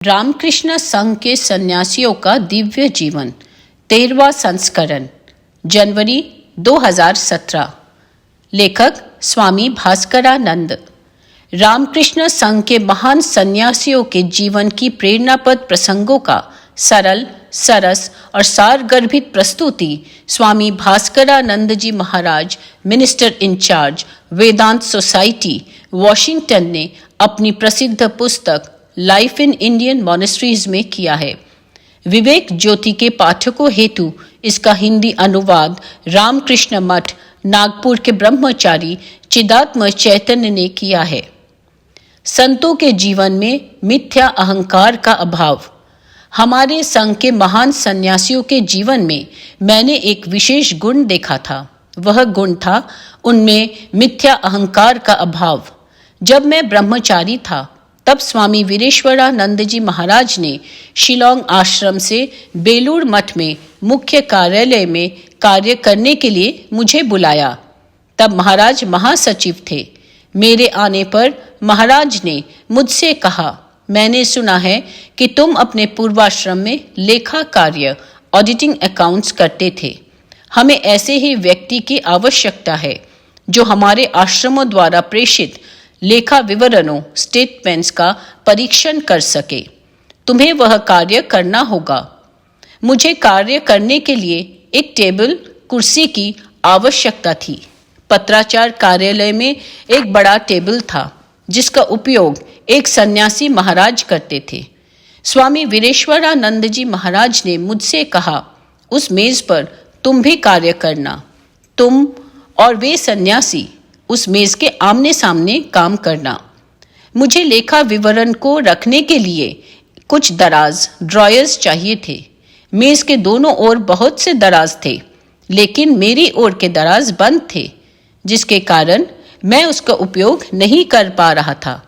रामकृष्ण संघ के सन्यासियों का दिव्य जीवन 13वां संस्करण जनवरी 2017। लेखक स्वामी भास्करानंद। रामकृष्ण संघ के महान सन्यासियों के जीवन की प्रेरणापद प्रसंगों का सरल, सरस और सारगर्भित प्रस्तुति स्वामी भास्करानंद जी महाराज, मिनिस्टर इंचार्ज, वेदांत सोसाइटी, वॉशिंगटन ने अपनी प्रसिद्ध पुस्तक लाइफ इन इंडियन मॉनेस्ट्रीज में किया है। विवेक ज्योति के पाठकों हेतु इसका हिंदी अनुवाद रामकृष्ण मठ, नागपुर के ब्रह्मचारी चिदात्म चैतन्य ने किया है। संतों के जीवन में मिथ्या अहंकार का अभाव। हमारे संघ के महान सन्यासियों के जीवन में मैंने एक विशेष गुण देखा था। वह गुण था उनमें मिथ्या अहंकार का अभाव। जब मैं ब्रह्मचारी था तब स्वामी वीरेश्वरानंद जी महाराज ने शिलोंग आश्रम से बेलूर मठ में मुख्य कार्यालय में कार्य करने के लिए मुझे बुलाया। तब महाराज महासचिव थे। मेरे आने पर महाराज ने मुझसे कहा, मैंने सुना है कि तुम अपने पूर्वाश्रम में लेखा कार्य, ऑडिटिंग अकाउंट्स करते थे। हमें ऐसे ही व्यक्ति की आवश्यकता है जो हमारे आश्रमों द्वारा प्रेषित लेखा विवरणों, स्टेटमेंट्स का परीक्षण कर सके। तुम्हें वह कार्य करना होगा। मुझे कार्य करने के लिए एक टेबल, कुर्सी की आवश्यकता थी। पत्राचार कार्यालय में एक बड़ा टेबल था जिसका उपयोग एक सन्यासी महाराज करते थे। स्वामी वीरेश्वरानंद जी महाराज ने मुझसे कहा, उस मेज पर तुम भी कार्य करना। तुम और वे सन्यासी उस मेज के आमने सामने काम करना। मुझे लेखा विवरण को रखने के लिए कुछ दराज, ड्रॉयर्स चाहिए थे। मेज के दोनों ओर बहुत से दराज थे, लेकिन मेरी ओर के दराज बंद थे, जिसके कारण मैं उसका उपयोग नहीं कर पा रहा था।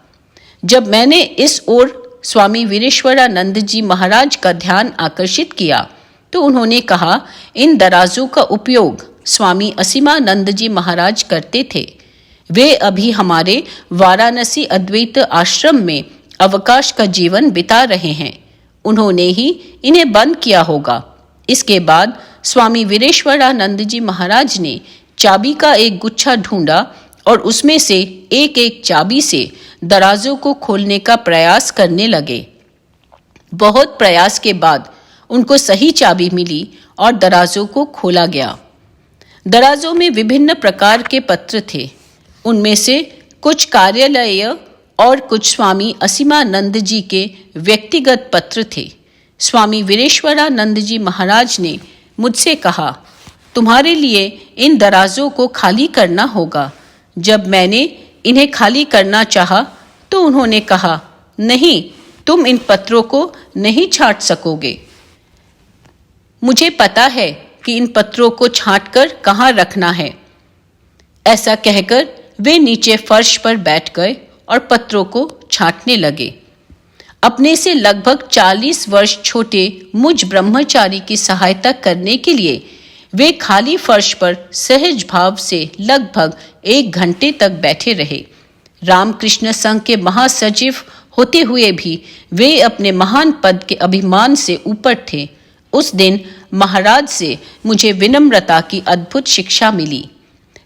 जब मैंने इस ओर स्वामी वीरेश्वरानंद जी महाराज का ध्यान आकर्षित किया तो उन्होंने कहा, इन दराजों का उपयोग स्वामी असीमानंद जी महाराज करते थे। वे अभी हमारे वाराणसी अद्वैत आश्रम में अवकाश का जीवन बिता रहे हैं। उन्होंने ही इन्हें बंद किया होगा। इसके बाद स्वामी वीरेश्वरानंद जी महाराज ने चाबी का एक गुच्छा ढूंढा और उसमें से एक एक चाबी से दराजों को खोलने का प्रयास करने लगे। बहुत प्रयास के बाद उनको सही चाबी मिली और दराजों को खोला गया। दराजों में विभिन्न प्रकार के पत्र थे। उनमें से कुछ कार्यालय और कुछ स्वामी असीमानंद जी के व्यक्तिगत पत्र थे। स्वामी वीरेश्वरानंद जी महाराज ने मुझसे कहा, तुम्हारे लिए इन दराजों को खाली करना होगा। जब मैंने इन्हें खाली करना चाहा तो उन्होंने कहा, नहीं, तुम इन पत्रों को नहीं छांट सकोगे। मुझे पता है कि इन पत्रों को छांटकर कहाँ रखना है। ऐसा कहकर वे नीचे फर्श पर बैठ गए और पत्रों को छांटने लगे। अपने से लगभग 40 वर्ष छोटे मुझ ब्रह्मचारी की सहायता करने के लिए वे खाली फर्श पर सहज भाव से लगभग 1 घंटे तक बैठे रहे। रामकृष्ण संघ के महासचिव होते हुए भी वे अपने महान पद के अभिमान से ऊपर थे। उस दिन महाराज से मुझे विनम्रता की अद्भुत शिक्षा मिली।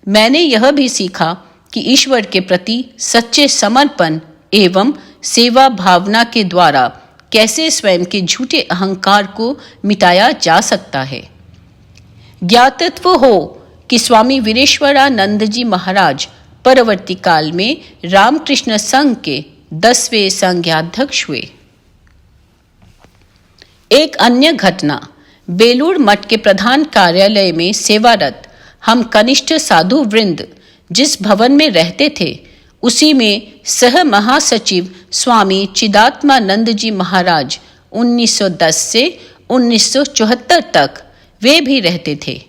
मैंने यह भी सीखा कि ईश्वर के प्रति सच्चे समर्पण एवं सेवा भावना के द्वारा कैसे स्वयं के झूठे अहंकार को मिटाया जा सकता है। ज्ञातत्व हो कि स्वामी वीरेश्वरानंद जी महाराज परवर्ती काल में रामकृष्ण संघ के 10वें संघाध्यक्ष हुए। एक अन्य घटना, बेलूर मठ के प्रधान कार्यालय में सेवारत हम कनिष्ठ साधु वृंद जिस भवन में रहते थे, उसी में सह महासचिव स्वामी चिदात्मानंद जी महाराज 1910 से 1974 तक वे भी रहते थे।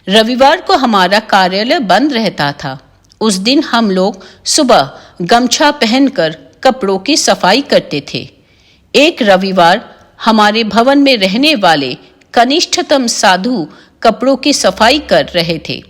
रविवार को हमारा कार्यालय बंद रहता था। उस दिन हम लोग सुबह गमछा पहनकर कपड़ों की सफाई करते थे। एक रविवार हमारे भवन में रहने वाले कनिष्ठतम साधु कपड़ों की सफाई कर रहे थे।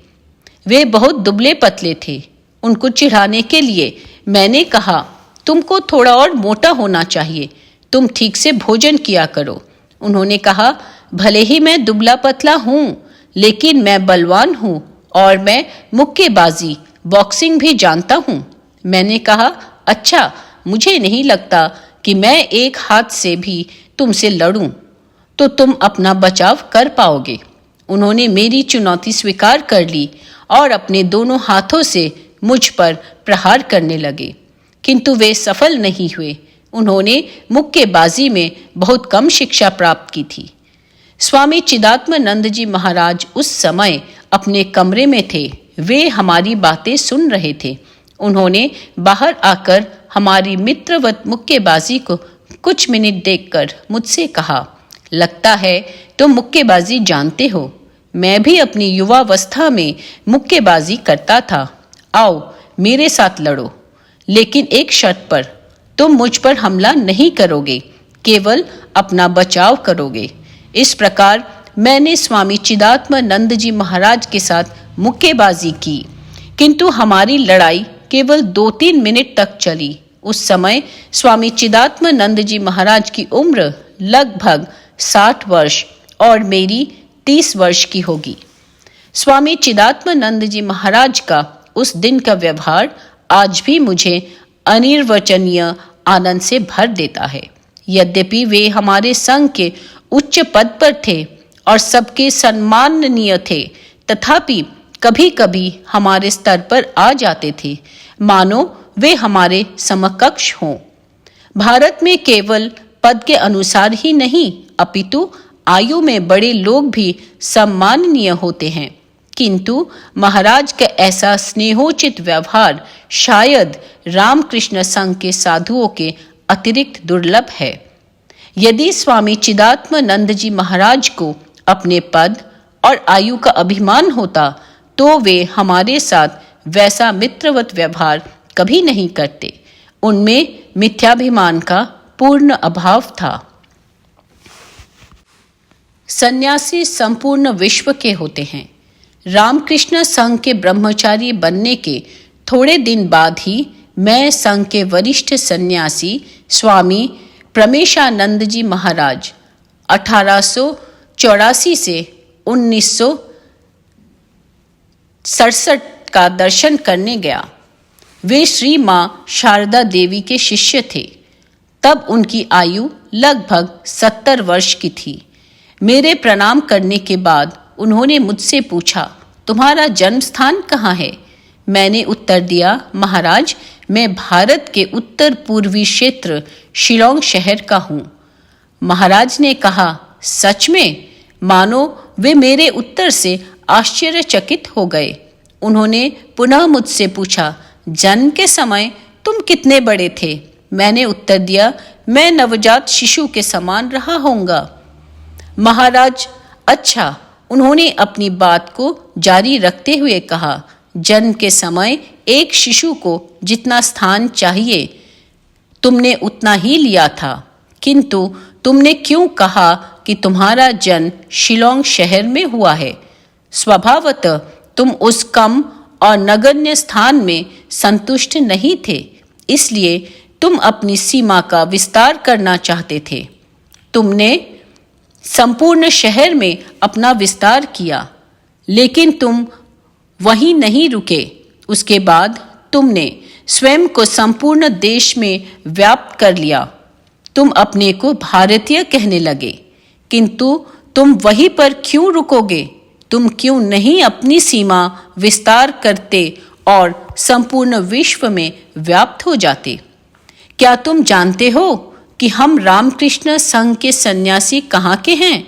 वे बहुत दुबले पतले थे। उनको चिढ़ाने के लिए मैंने कहा, तुमको थोड़ा और मोटा होना चाहिए, तुम ठीक से भोजन किया करो। उन्होंने कहा, भले ही मैं दुबला पतला हूँ, लेकिन मैं बलवान हूँ और मैं मुक्केबाजी बॉक्सिंग भी जानता हूँ। मैंने कहा, अच्छा, मुझे नहीं लगता कि मैं एक हाथ से भी तुमसे लड़ूं तो तुम अपना बचाव कर पाओगे। उन्होंने मेरी चुनौती स्वीकार कर ली और अपने दोनों हाथों से मुझ पर प्रहार करने लगे, किंतु वे सफल नहीं हुए। उन्होंने मुक्केबाजी में बहुत कम शिक्षा प्राप्त की थी। स्वामी चिदात्मानंद जी महाराज उस समय अपने कमरे में थे। वे हमारी बातें सुन रहे थे। उन्होंने बाहर आकर हमारी मित्रवत मुक्केबाजी को कुछ मिनट देखकर मुझसे कहा, लगता है तुम मुक्केबाजी जानते हो। मैं भी अपनी युवावस्था में मुक्केबाजी करता था। आओ मेरे साथ लड़ो, लेकिन एक शर्त पर, तुम मुझ पर हमला नहीं करोगे, केवल अपना बचाव करोगे। इस प्रकार मैंने स्वामी चिदात्मानंद जी महाराज के साथ मुक्केबाजी की, किंतु हमारी लड़ाई केवल 2-3 मिनट तक चली। उस समय स्वामी चिदात्मानंद जी महाराज की उम्र लगभग 60 वर्ष और मेरी 30 वर्ष की होगी। स्वामी चिदात्मानंद जी महाराज का उस दिन का व्यवहार आज भी मुझे अनिर्वचनीय आनंद से भर देता है। यद्यपि वे हमारे संघ के उच्च पद पर थे और सबके सम्माननीय थे, तथापि कभी कभी हमारे स्तर पर आ जाते थे, मानो वे हमारे समकक्ष हों। भारत में केवल पद के अनुसार ही नहीं, अपितु आयु में बड़े लोग भी सम्माननीय होते हैं, किंतु महाराज का ऐसा स्नेहोचित व्यवहार शायद रामकृष्ण संघ के साधुओं के अतिरिक्त दुर्लभ है। यदि स्वामी चिदात्मानंद जी महाराज को अपने पद और आयु का अभिमान होता, तो वे हमारे साथ वैसा मित्रवत व्यवहार कभी नहीं करते। उनमें मिथ्याभिमान का पूर्ण अभाव था। सन्यासी संपूर्ण विश्व के होते हैं। रामकृष्ण संघ के ब्रह्मचारी बनने के थोड़े दिन बाद ही मैं संघ के वरिष्ठ सन्यासी स्वामी प्रमेशानंद जी महाराज 1884 से 1967 का दर्शन करने गया। वे श्री माँ शारदा देवी के शिष्य थे। तब उनकी आयु लगभग 70 वर्ष की थी। मेरे प्रणाम करने के बाद उन्होंने मुझसे पूछा, तुम्हारा जन्म स्थान कहाँ है? मैंने उत्तर दिया, महाराज, मैं भारत के उत्तर पूर्वी क्षेत्र शिलोंग शहर का हूँ। महाराज ने कहा, सच में? मानो वे मेरे उत्तर से आश्चर्यचकित हो गए। उन्होंने पुनः मुझसे पूछा, जन्म के समय तुम कितने बड़े थे? मैंने उत्तर दिया, मैं नवजात शिशु के समान रहा होऊंगा। महाराज, अच्छा। उन्होंने अपनी बात को जारी रखते हुए कहा, जन्म के समय एक शिशु को जितना स्थान चाहिए तुमने उतना ही लिया था, किंतु तुमने क्यों कहा कि तुम्हारा जन्म शिलोंग शहर में हुआ है? स्वभावतः तुम उस कम और नगण्य स्थान में संतुष्ट नहीं थे, इसलिए तुम अपनी सीमा का विस्तार करना चाहते थे। तुमने संपूर्ण शहर में अपना विस्तार किया, लेकिन तुम वहीं नहीं रुके। उसके बाद तुमने स्वयं को संपूर्ण देश में व्याप्त कर लिया। तुम अपने को भारतीय कहने लगे, किंतु तुम वहीं पर क्यों रुकोगे? तुम क्यों नहीं अपनी सीमा विस्तार करते और संपूर्ण विश्व में व्याप्त हो जाते? क्या तुम जानते हो कि हम रामकृष्ण संघ के सन्यासी कहाँ के हैं?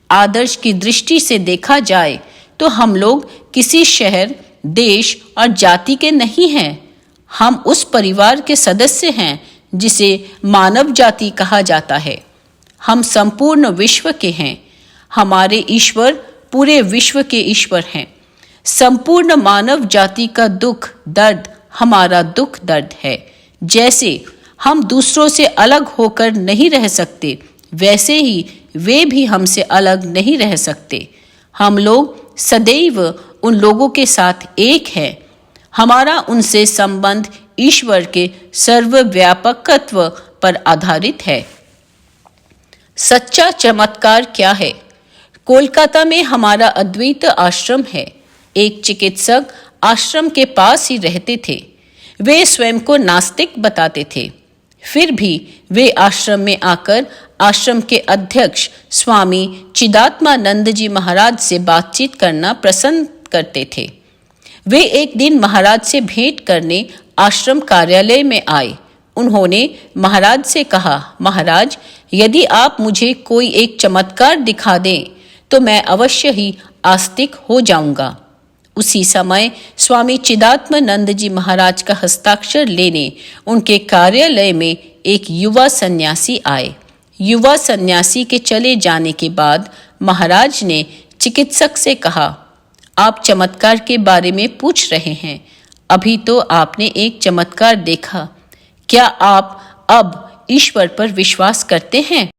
आदर्श की दृष्टि से देखा जाए तो हम लोग किसी शहर, देश और जाति के नहीं हैं। हम उस परिवार के सदस्य हैं जिसे मानव जाति कहा जाता है। हम संपूर्ण विश्व के हैं। हमारे ईश्वर पूरे विश्व के ईश्वर हैं। संपूर्ण मानव जाति का दुख दर्द हमारा दुख दर्द है। जैसे हम दूसरों से अलग होकर नहीं रह सकते, वैसे ही वे भी हमसे अलग नहीं रह सकते। हम लोग सदैव उन लोगों के साथ एक है। हमारा उनसे संबंध ईश्वर के सर्वव्यापकत्व पर आधारित है। सच्चा चमत्कार क्या है? कोलकाता में हमारा अद्वैत आश्रम है। एक चिकित्सक आश्रम के पास ही रहते थे। वे स्वयं को नास्तिक बताते थे, फिर भी वे आश्रम में आकर आश्रम के अध्यक्ष स्वामी चिदात्मानंद जी महाराज से बातचीत करना पसंद करते थे। वे एक दिन महाराज से भेंट करने आश्रम कार्यालय में आए। उन्होंने महाराज से कहा, महाराज, यदि आप मुझे कोई एक चमत्कार दिखा दें तो मैं अवश्य ही आस्तिक हो जाऊंगा। उसी समय स्वामी चिदात्मानंद जी महाराज का हस्ताक्षर लेने उनके कार्यालय में एक युवा सन्यासी आए। युवा सन्यासी के चले जाने के बाद महाराज ने चिकित्सक से कहा, आप चमत्कार के बारे में पूछ रहे हैं। अभी तो आपने एक चमत्कार देखा। क्या आप अब ईश्वर पर विश्वास करते हैं?